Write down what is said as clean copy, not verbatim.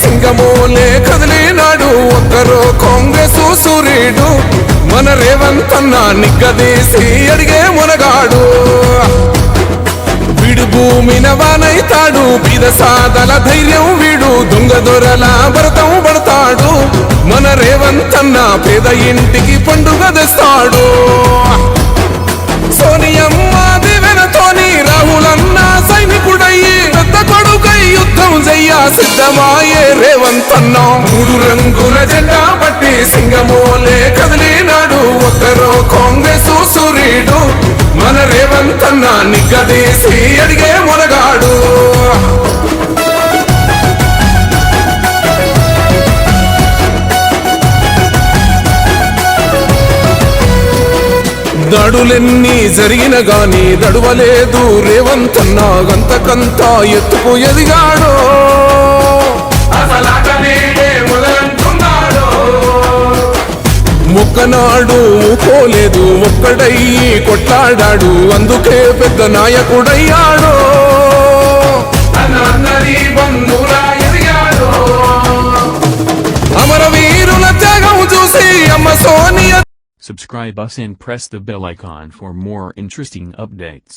సింగమోలే కదిలినాడు ఒక్కరో కాంగ్రెస్ సూర్యుడు మన రేవంత్ అన్న నిగ్గదీసి అడిగే మునగాడు వీడు భూమిన వానైతాడు బీద సాదల ధైర్యం వీడు దొంగ దొరల భరతం పడతాడు మన రేవంత్ అన్న పేద ఇంటికి పండుగ తెస్తాడు సోనియమ్మ దివెనతోని రాహులన్న సైనికుడయ్యి పెద్ద కొడుకై యుద్ధం చెయ్య సిద్ధమాయే రేవంత్ అన్న మూడు రంగుల జెండా పట్టి సింగమోలే కదిలినాడు ఒక్కరో కాంగ్రెస్ సూర్యుడు మన రేవంత్ అన్న నిగ్గదీసి అడిగే మునగాడు దడులెన్ని జరిగిన గాని దడువలేదు రేవంత్ అన్న గంతకంతా ఎత్తుకు ఎదిగాడు ముక్కనాడు ఊకోలేదు ఒక్కడయ్యి కొట్లాడాడు అందుకే పెద్ద నాయకుడయ్యాడు అమరవీరుల త్యాగం చూసి అమ్మ Sonia Subscribe us and press the bell icon for more interesting updates.